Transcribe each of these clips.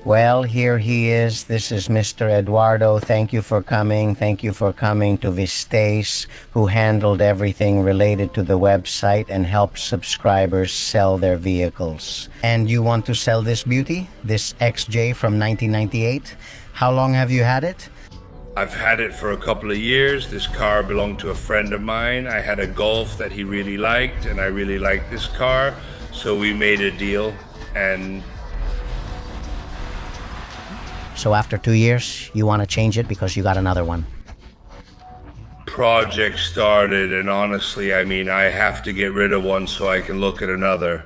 Well, here he is. This is Mr. Eduardo. Thank you for coming. Thank you for coming to Vistace, who handled everything related to the website and helped subscribers sell their vehicles. And you want to sell this beauty? This XJ from 1998? How long have you had it? I've had it for a couple of years. This car belonged to a friend of mine. I had a Golf that he really liked, and I really liked this car. So we made a deal, and so after 2 years, you want to change it because you got another one. project started, and honestly, I mean, I have to get rid of one so I can look at another.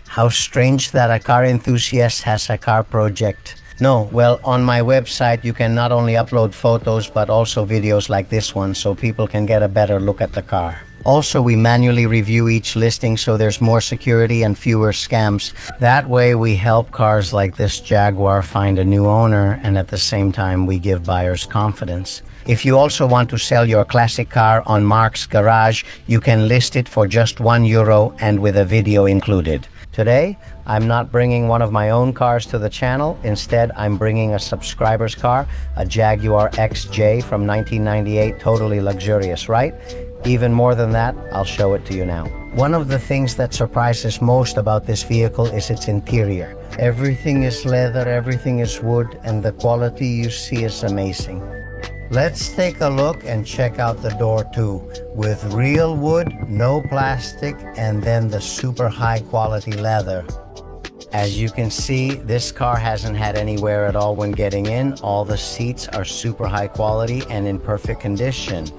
How strange that a car enthusiast has a car project. No, well, on my website, you can not only upload photos, but also videos like this one, so people can get a better look at the car. Also, we manually review each listing so there's more security and fewer scams. That way, we help cars like this Jaguar find a new owner, and at the same time, we give buyers confidence. If you also want to sell your classic car on Mark's Garage, you can list it for just €1 and with a video included. Today, I'm not bringing one of my own cars to the channel. Instead, I'm bringing a subscriber's car, a Jaguar XJ from 1998, totally luxurious, right? Even more than that, I'll show it to you now. One of the things that surprises most about this vehicle is its interior. Everything is leather, everything is wood, and the quality you see is amazing. Let's take a look and check out the door too, with real wood, no plastic, and then the super high quality leather. As you can see, this car hasn't had any wear at all when getting in. All the seats are super high quality and in perfect condition.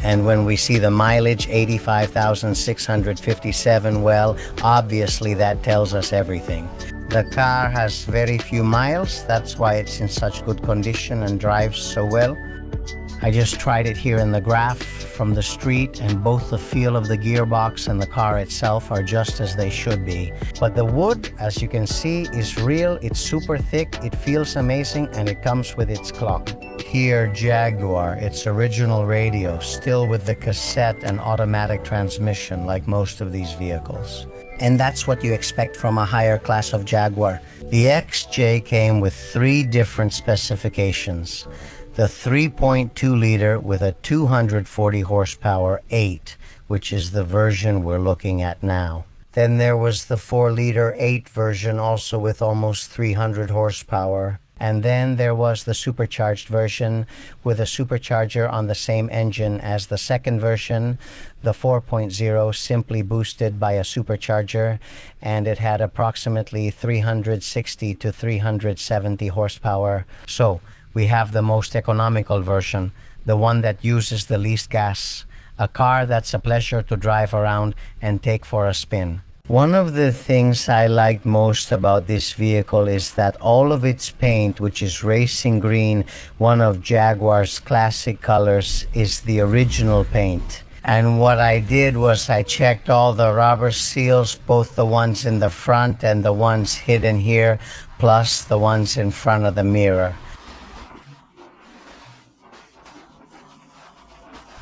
And when we see the mileage, 85,657, well, obviously that tells us everything. The car has very few miles, that's why it's in such good condition and drives so well. I just tried it here in the graph from the street, and both the feel of the gearbox and the car itself are just as they should be. But the wood, as you can see, is real, it's super thick, it feels amazing, and it comes with its clock. Here, Jaguar, its original radio, still with the cassette and automatic transmission like most of these vehicles. And that's what you expect from a higher class of Jaguar. The XJ came with 3 different specifications. The 3.2 liter with a 240 horsepower 8, which is the version we're looking at now. Then there was the 4 liter 8 version, also with almost 300 horsepower. And then there was the supercharged version with a supercharger on the same engine as the second version, the 4.0, simply boosted by a supercharger, and it had approximately 360 to 370 horsepower. So we have the most economical version, the one that uses the least gas, a car that's a pleasure to drive around and take for a spin. One of the things I liked most about this vehicle is that all of its paint, which is racing green, one of Jaguar's classic colors, is the original paint. And what I did was I checked all the rubber seals, both the ones in the front and the ones hidden here, plus the ones in front of the mirror.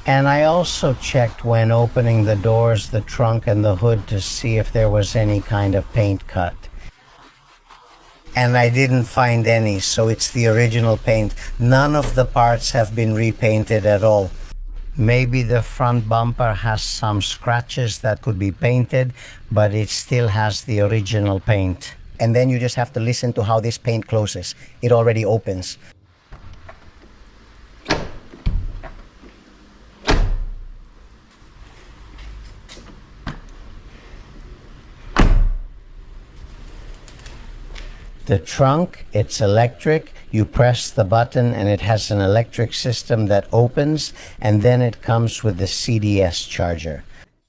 And I also checked when opening the doors, the trunk and the hood to see if there was any kind of paint cut. And I didn't find any, so it's the original paint. None of the parts have been repainted at all. Maybe the front bumper has some scratches that could be painted, but it still has the original paint. And then you just have to listen to how this paint closes. It already opens. The trunk, it's electric. You press the button and it has an electric system that opens, and then it comes with the CDS charger.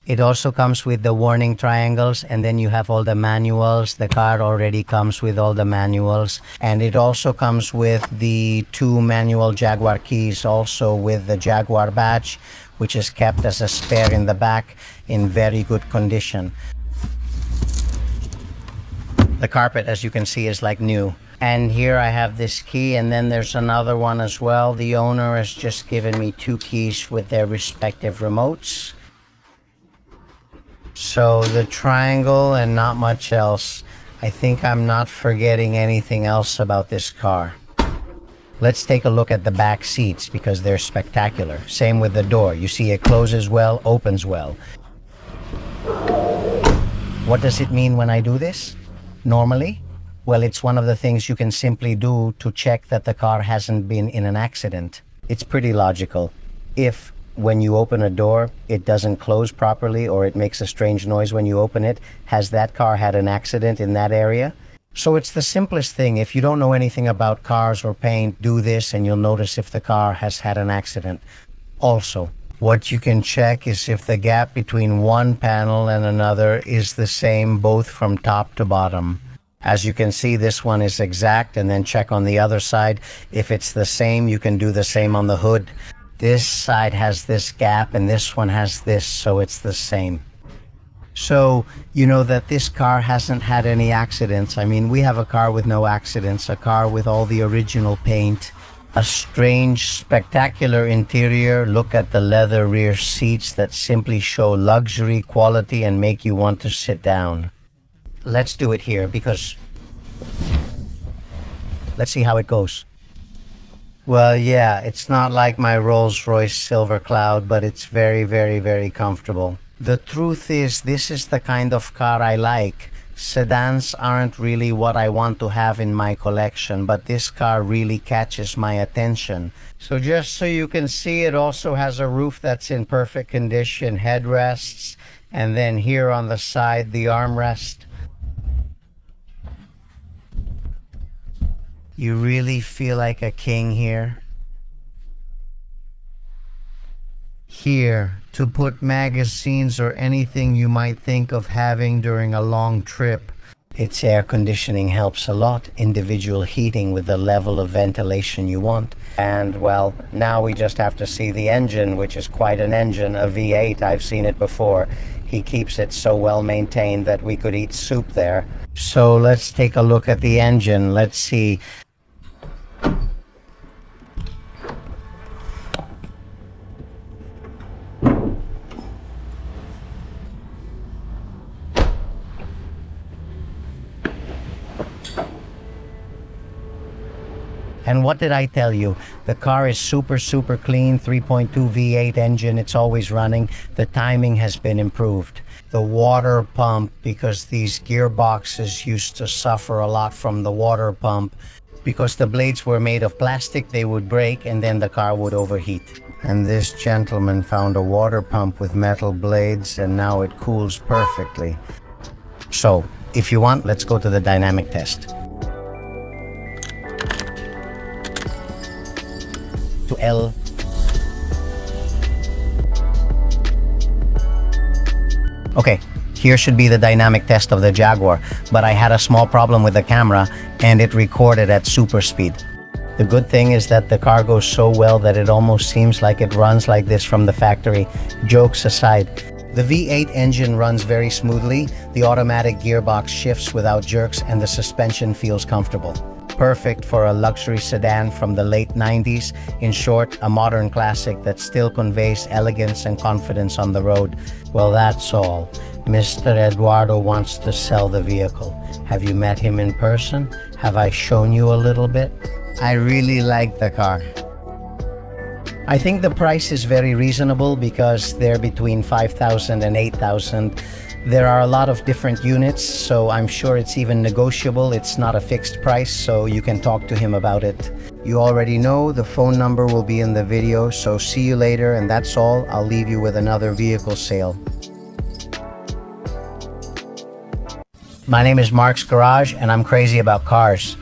It also comes with the warning triangles, and then you have all the manuals. The car already comes with all the manuals, and it also comes with the 2 manual Jaguar keys, also with the Jaguar badge, which is kept as a spare in the back in very good condition. The carpet, as you can see, is like new. And here I have this key, and then there's another one as well. The owner has just given me 2 keys with their respective remotes. So the triangle and not much else. I think I'm not forgetting anything else about this car. Let's take a look at the back seats because they're spectacular. Same with the door. You see it closes well, opens well. What does it mean when I do this? Normally? Well, it's one of the things you can simply do to check that the car hasn't been in an accident. It's pretty logical. If, when you open a door, it doesn't close properly or it makes a strange noise when you open it, has that car had an accident in that area? So it's the simplest thing. If you don't know anything about cars or paint, do this and you'll notice if the car has had an accident. Also, what you can check is if the gap between one panel and another is the same both from top to bottom. As you can see, this one is exact, and then check on the other side. If it's the same, you can do the same on the hood. This side has this gap and this one has this, so it's the same. So, you know that this car hasn't had any accidents. I mean, we have a car with no accidents, a car with all the original paint, a strange, spectacular interior. Look at the leather rear seats that simply show luxury, quality, and make you want to sit down. Let's do it here because let's see how it goes. Well, yeah, it's not like my Rolls-Royce Silver Cloud, but it's very, very, very comfortable. The truth is, this is the kind of car I like. Sedans aren't really what I want to have in my collection, but this car really catches my attention. So just so you can see, it also has a roof that's in perfect condition, headrests, and then here on the side, the armrest. You really feel like a king here. Here, to put magazines or anything you might think of having during a long trip. Its air conditioning helps a lot, individual heating with the level of ventilation you want. And well, now we just have to see the engine, which is quite an engine, a V8. I've seen it before. He keeps it so well maintained that we could eat soup there. So let's take a look at the engine. Let's see. And what did I tell you? The car is super, super clean, 3.2 V8 engine, it's always running. The timing has been improved. The water pump, because these gearboxes used to suffer a lot from the water pump, because the blades were made of plastic, they would break and then the car would overheat. And this gentleman found a water pump with metal blades and now it cools perfectly. So, if you want, let's go to the dynamic test. To L. Okay, here should be the dynamic test of the Jaguar, but I had a small problem with the camera and it recorded at super speed. The good thing is that the car goes so well that it almost seems like it runs like this from the factory. Jokes aside, the V8 engine runs very smoothly, the automatic gearbox shifts without jerks, and the suspension feels comfortable. Perfect for a luxury sedan from the late 90s. In short, a modern classic that still conveys elegance and confidence on the road. Well, that's all. Mr. Eduardo wants to sell the vehicle. Have you met him in person? Have I shown you a little bit? I really like the car. I think the price is very reasonable because they're between 5,000 and 8,000. There are a lot of different units, so I'm sure it's even negotiable. It's not a fixed price, so you can talk to him about it. You already know the phone number will be in the video, so see you later, and that's all. I'll leave you with another vehicle sale. My name is Mark's Garage, and I'm crazy about cars.